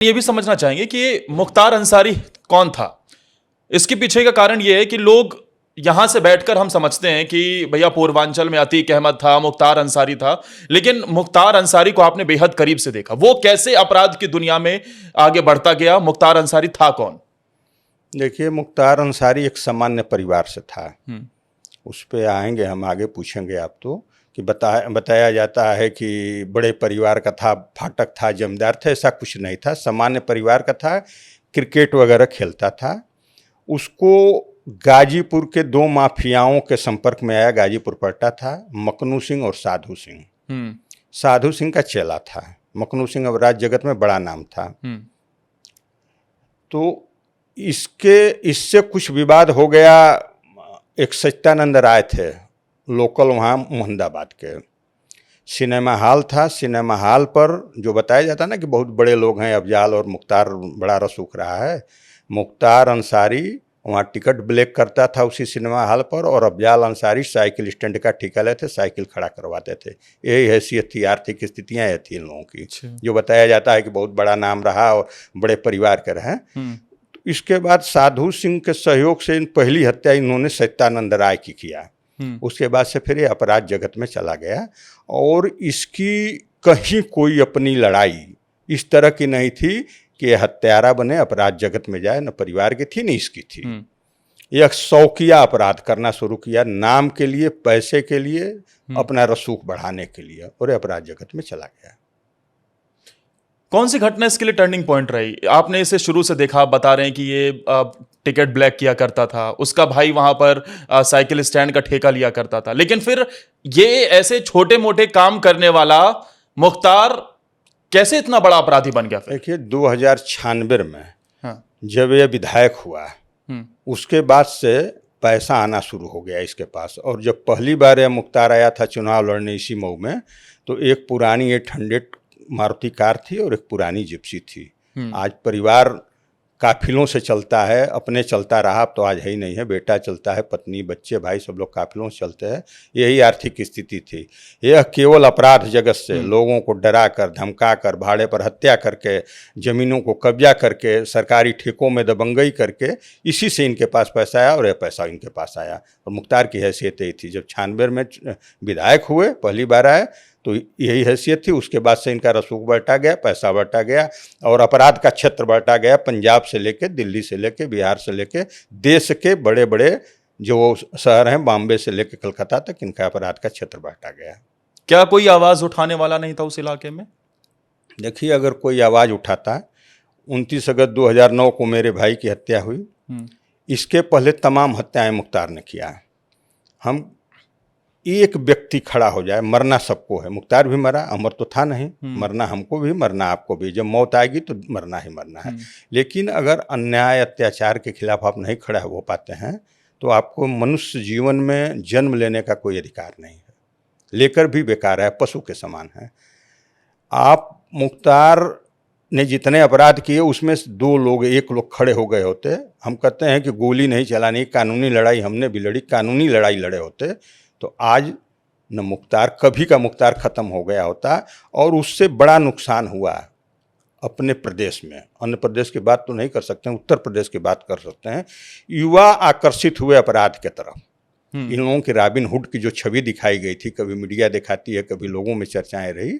ये भी समझना चाहेंगे कि ये मुख्तार अंसारी कौन था। इसके पीछे का कारण ये है कि लोग यहां से बैठकर हम समझते हैं कि भैया पूर्वांचल में अतीक अहमद था, मुख्तार अंसारी था, लेकिन मुख्तार अंसारी को आपने बेहद करीब से देखा। वो कैसे अपराध की दुनिया में आगे बढ़ता गया? मुख्तार अंसारी था कौन? देखिए, मुख्तार अंसारी एक सामान्य परिवार से था। उस पे आएंगे हम, आगे पूछेंगे आप तो कि बताया जाता है कि बड़े परिवार का था, फाटक था, जमींदार था। ऐसा कुछ नहीं था, सामान्य परिवार का था। क्रिकेट वगैरह खेलता था। उसको गाजीपुर के दो माफियाओं के संपर्क में आया। गाजीपुर पड़ता था, मकनू सिंह और साधु सिंह। साधु सिंह का चेला था। मकनू सिंह अब राज जगत में बड़ा नाम था। तो इससे कुछ विवाद हो गया। एक सच्चिदानंद राय थे, लोकल वहाँ मोहम्मदाबाद के। सिनेमा हॉल था। सिनेमा हॉल पर जो बताया जाता ना कि बहुत बड़े लोग हैं, अफजाल और मुख्तार बड़ा रसूख रहा है। मुख्तार अंसारी वहाँ टिकट ब्लैक करता था उसी सिनेमा हॉल पर, और अफजाल अंसारी साइकिल स्टैंड का ठेका लेते, साइकिल खड़ा करवाते थे। यही हैसियत थी, आर्थिक स्थितियाँ ये थी इन लोगों की। जो बताया जाता है कि बहुत बड़ा नाम रहा और बड़े परिवार के रहे। इसके बाद साधु सिंह के सहयोग से पहली हत्या इन्होंने सच्चिदानंद राय की किया। उसके बाद से फिर ये अपराध जगत में चला गया, और इसकी कहीं कोई अपनी लड़ाई इस तरह की नहीं थी कि ये हत्यारा बने, अपराध जगत में जाए। न परिवार की थी न इसकी थी। यह शौकिया अपराध करना शुरू किया, नाम के लिए, पैसे के लिए, अपना रसूख बढ़ाने के लिए, और अपराध जगत में चला गया। कौन सी घटना इसके लिए टर्निंग पॉइंट रही? आपने इसे शुरू से देखा, आप बता रहे हैं कि ये टिकट ब्लैक किया करता था, उसका भाई वहां पर साइकिल स्टैंड का ठेका लिया करता था, लेकिन फिर ये ऐसे छोटे मोटे काम करने वाला मुख्तार कैसे इतना बड़ा अपराधी बन गया? देखिए, 2096 में जब ये विधायक हुआ, उसके बाद से पैसा आना शुरू हो गया इसके पास। और जब पहली बार यह मुख्तार आया था चुनाव लड़ने इसी मऊ में, तो एक पुरानी 800 मारुति कार थी और एक पुरानी जिप्सी थी। आज परिवार काफिलों से चलता है, अपने चलता रहा, अब तो आज है ही नहीं है। बेटा चलता है, पत्नी, बच्चे, भाई सब लोग काफिलों से चलते हैं। यही आर्थिक स्थिति थी। यह केवल अपराध जगत से लोगों को डरा कर, धमका कर, भाड़े पर हत्या करके, जमीनों को कब्जा करके, सरकारी ठेकों में दबंगई करके, इसी से इनके पास पैसा आया, और यह पैसा इनके पास आया। और मुख्तार की हैसियत यही थी। जब 96 में विधायक हुए, पहली बार आए, तो यही हैसियत थी। उसके बाद से इनका रसूख बढ़ता गया, पैसा बढ़ता गया, और अपराध का क्षेत्र बढ़ता गया। पंजाब से लेके, दिल्ली से लेके, बिहार से लेके, देश के बड़े बड़े जो शहर हैं, बॉम्बे से लेके कलकत्ता तक, इनका अपराध का क्षेत्र बढ़ता गया। क्या कोई आवाज़ उठाने वाला नहीं था उस इलाके में? देखिए, अगर कोई आवाज़ उठाता, 29 अगस्त 2009 को मेरे भाई की हत्या हुई। इसके पहले तमाम हत्याएं मुख्तार ने किया। हम एक व्यक्ति खड़ा हो जाए, मरना सबको है। मुख्तार भी मरा, अमर तो था नहीं। मरना हमको भी, मरना आपको भी। जब मौत आएगी तो मरना ही मरना है। लेकिन अगर अन्याय, अत्याचार के खिलाफ आप नहीं खड़ा हो पाते हैं, तो आपको मनुष्य जीवन में जन्म लेने का कोई अधिकार नहीं है। लेकर भी बेकार है, पशु के समान है। आप मुख्तार ने जितने अपराध किए, उसमें एक लोग खड़े हो गए होते। हम कहते हैं कि गोली नहीं चलानी, कानूनी लड़ाई हमने भी लड़ी, कानूनी लड़ाई लड़े होते, तो आज न मुख्तार, कभी का मुख्तार खत्म हो गया होता। और उससे बड़ा नुकसान हुआ अपने प्रदेश में। अन्य प्रदेश की बात तो नहीं कर सकते हैं, उत्तर प्रदेश की बात कर सकते हैं। युवा आकर्षित हुए अपराध के तरफ। इन लोगों की रॉबिन हुड की जो छवि दिखाई गई थी, कभी मीडिया दिखाती है, कभी लोगों में चर्चाएं रही,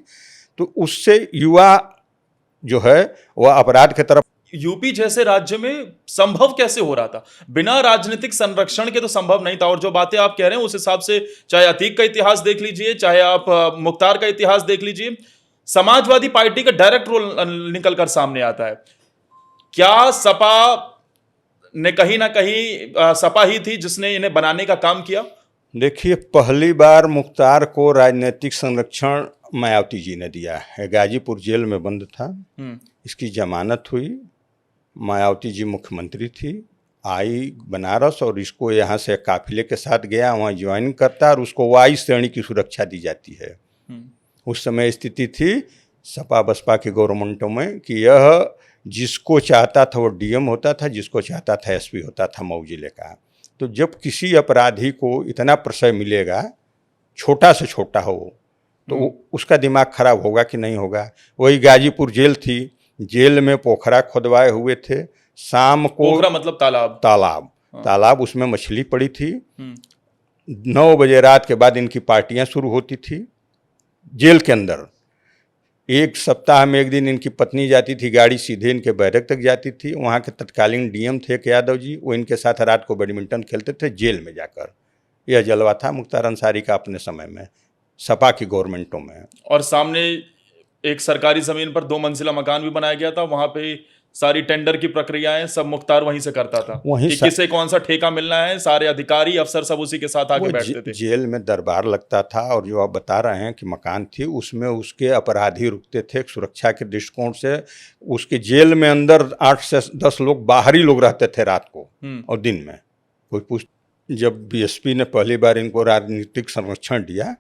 तो उससे युवा जो है वह अपराध की तरफ। यूपी जैसे राज्य में संभव कैसे हो रहा था? बिना राजनीतिक संरक्षण के तो संभव नहीं था। और जो बातें आप कह रहे हैं उस हिसाब से, चाहे अतीक का इतिहास देख लीजिए, चाहे आप मुख्तार का इतिहास देख लीजिए, समाजवादी पार्टी का डायरेक्ट रोल निकल कर सामने आता है। क्या सपा ने कहीं ना कहीं, सपा ही थी जिसने इन्हें बनाने का काम किया? देखिए, पहली बार मुख्तार को राजनीतिक संरक्षण मायावती जी ने दिया है। गाजीपुर जेल में बंद था, इसकी जमानत हुई। मायावती जी मुख्यमंत्री थी, आई बनारस, और इसको यहाँ से काफिले के साथ गया, वहाँ ज्वाइन करता, और उसको वाई श्रेणी की सुरक्षा दी जाती है। उस समय स्थिति थी सपा बसपा की गवर्नमेंटों में कि यह जिसको चाहता था वो डीएम होता था, जिसको चाहता था एसपी होता था मऊ जिले का। तो जब किसी अपराधी को इतना प्रशय मिलेगा, छोटा से छोटा हो, तो उसका दिमाग खराब होगा कि नहीं होगा? वही गाजीपुर जेल थी, जेल में पोखरा खुदवाए हुए थे। शाम को पोखरा मतलब तालाब। तालाब हाँ। तालाब उसमें मछली पड़ी थी। हम्म। 9 बजे रात के बाद इनकी पार्टियां शुरू होती थी जेल के अंदर। एक सप्ताह में एक दिन इनकी पत्नी जाती थी, गाड़ी सीधे इनके बैरक तक जाती थी। वहाँ के तत्कालीन डीएम थे के यादव जी, वो इनके साथ रात को बैडमिंटन खेलते थे जेल में जाकर। यह जलवा था मुख्तार अंसारी का अपने समय में, सपा की गवर्नमेंटों में। और सामने एक सरकारी जमीन पर 2 मंजिला मकान भी बनाया गया था, वहां पे सारी टेंडर की प्रक्रियाएं सब मुख्तार वहीं से करता था कि किसे कौन सा ठेका मिलना है, सारे अधिकारी अफसर सब उसी के साथ आके बैठते थे। जेल में दरबार लगता था, और जो आप बता रहे हैं कि मकान थी उसमें उसके अपराधी रुकते थे सुरक्षा के दृष्टिकोण से। उसके जेल में अंदर 8 से 10 लोग बाहरी लोग रहते थे रात को और दिन में कोई पूछ। जब बीएसपी ने पहली बार इनको राजनीतिक संरक्षण दिया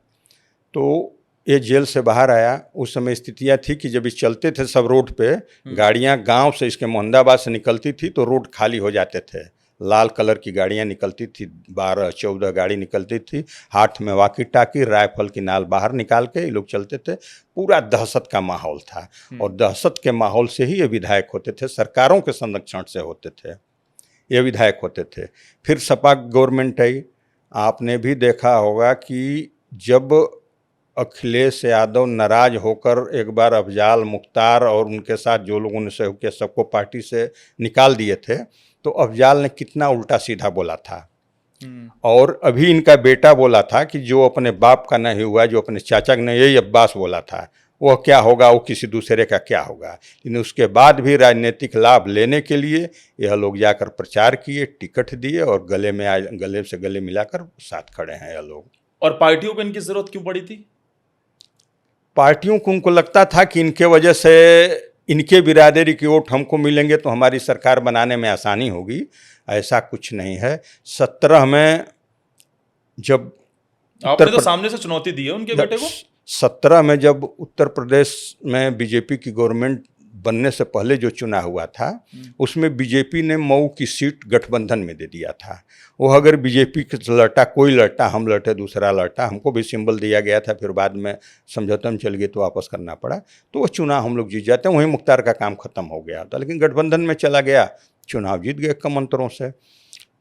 तो ये जेल से बाहर आया। उस समय स्थितियाँ थी कि जब ये चलते थे सब रोड पे, गाड़ियाँ गांव से इसके मोहम्मदाबाद से निकलती थी तो रोड खाली हो जाते थे। लाल कलर की गाड़ियाँ निकलती थी, 12-14 गाड़ी निकलती थी, हाथ में वाकी टाकी राइफल की नाल बाहर निकाल के ये लोग चलते थे। पूरा दहशत का माहौल था, और दहशत के माहौल से ही ये विधायक होते थे, सरकारों के संरक्षण से होते थे, ये विधायक होते थे। फिर सपा गवर्नमेंट आई। आपने भी देखा होगा कि जब अखिलेश यादव नाराज होकर एक बार अफजाल, मुख्तार और उनके साथ जो लोगों ने सहयोग किया सबको पार्टी से निकाल दिए थे, तो अफजाल ने कितना उल्टा सीधा बोला था। और अभी इनका बेटा बोला था कि जो अपने बाप का नहीं हुआ, जो अपने चाचा का नहीं, यही अब्बास बोला था, वह क्या होगा वो किसी दूसरे का क्या होगा। लेकिन उसके बाद भी राजनीतिक लाभ लेने के लिए यह लोग जाकर प्रचार किए, टिकट दिए और गले से गले मिलाकर साथ खड़े हैं यह लोग। और पार्टियों को इनकी जरूरत क्यों पड़ी थी? पार्टियों को उनको लगता था कि इनके वजह से इनके बिरादरी की वोट हमको मिलेंगे तो हमारी सरकार बनाने में आसानी होगी। ऐसा कुछ नहीं है। 17 में जब आपने तो सामने से चुनौती दी है उनके बेटे को। 17 में जब उत्तर प्रदेश में बीजेपी की गवर्नमेंट बनने से पहले जो चुनाव हुआ था उसमें बीजेपी ने मऊ की सीट गठबंधन में दे दिया था। वो अगर बीजेपी के लड़ता, कोई लड़ता, हम लड़ते, दूसरा लड़ता, हमको भी सिंबल दिया गया था, फिर बाद में समझौता में चल गए तो वापस करना पड़ा, तो वो चुनाव हम लोग जीत जाते हैं। वहीं मुख्तार का काम खत्म हो गया था, लेकिन गठबंधन में चला गया, चुनाव जीत गए कम अंतरों से।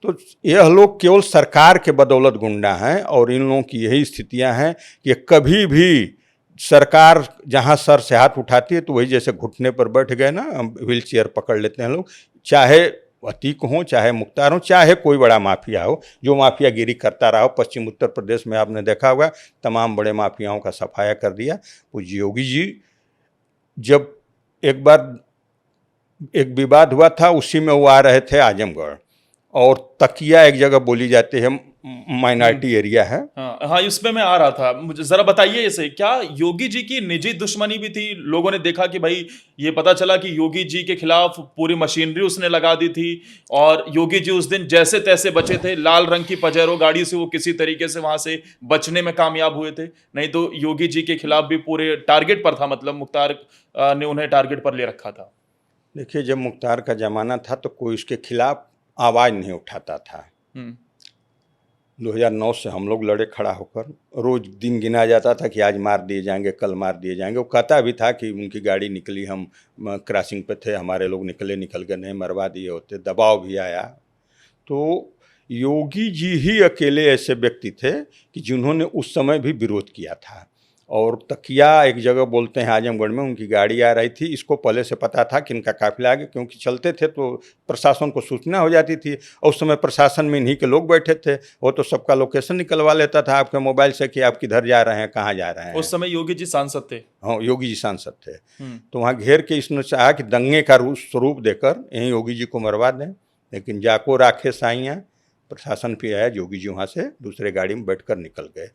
तो यह लोग केवल सरकार के बदौलत गुंडा हैं, और इन लोगों की यही स्थितियां हैं कि कभी भी सरकार जहां सर से हाथ उठाती है तो वही जैसे घुटने पर बैठ गए ना, व्हील चेयर पकड़ लेते हैं लोग। चाहे अतीक हो, चाहे मुख्तार हो, चाहे कोई बड़ा माफिया हो जो माफियागिरी करता रहा हो। पश्चिम उत्तर प्रदेश में आपने देखा होगा तमाम बड़े माफियाओं का सफाया कर दिया। पूज्य योगी जी, जब एक बार एक विवाद हुआ था उसी में वो आ रहे थे आजमगढ़, और तकिया एक जगह बोली जाती है, माइनॉरिटी एरिया है। हाँ, इसमें मैं आ रहा था, मुझे जरा बताइए इसे। क्या योगी जी की निजी दुश्मनी भी थी? लोगों ने देखा कि भाई ये पता चला कि योगी जी के खिलाफ पूरी मशीनरी उसने लगा दी थी, और योगी जी उस दिन जैसे तैसे बचे थे। लाल रंग की पजेरो गाड़ी से वो किसी तरीके से वहां से बचने में कामयाब हुए थे, नहीं तो योगी जी के खिलाफ भी पूरे टारगेट पर था। मतलब मुख्तार ने उन्हें टारगेट पर ले रखा था। देखिए, जब मुख्तार का जमाना था तो कोई उसके खिलाफ आवाज़ नहीं उठाता था। 2009 से हम लोग लड़े खड़ा होकर, रोज दिन गिना जाता था कि आज मार दिए जाएंगे, कल मार दिए जाएंगे। वो कहता भी था कि उनकी गाड़ी निकली, हम क्रॉसिंग पे थे, हमारे लोग निकल गए, नहीं मरवा दिए होते। दबाव भी आया। तो योगी जी ही अकेले ऐसे व्यक्ति थे कि जिन्होंने उस समय भी विरोध किया था। और तकिया एक जगह बोलते हैं आजमगढ़ में, उनकी गाड़ी आ रही थी। इसको पहले से पता था कि इनका काफिला आगे, क्योंकि चलते थे तो प्रशासन को सूचना हो जाती थी। और उस समय प्रशासन में इन्हीं के लोग बैठे थे, वो तो सबका लोकेशन निकलवा लेता था आपके मोबाइल से कि आप किधर जा रहे हैं, कहाँ जा रहे हैं। उस समय योगी जी सांसद थे। हाँ, योगी जी सांसद थे। तो वहाँ घेर के इसने चाहा कि दंगे का स्वरूप देकर यहीं योगी जी को मरवा दें, लेकिन जाको राखे साइयाँ, प्रशासन पे आया, योगी जी वहाँ से दूसरे गाड़ी में बैठकर निकल गए।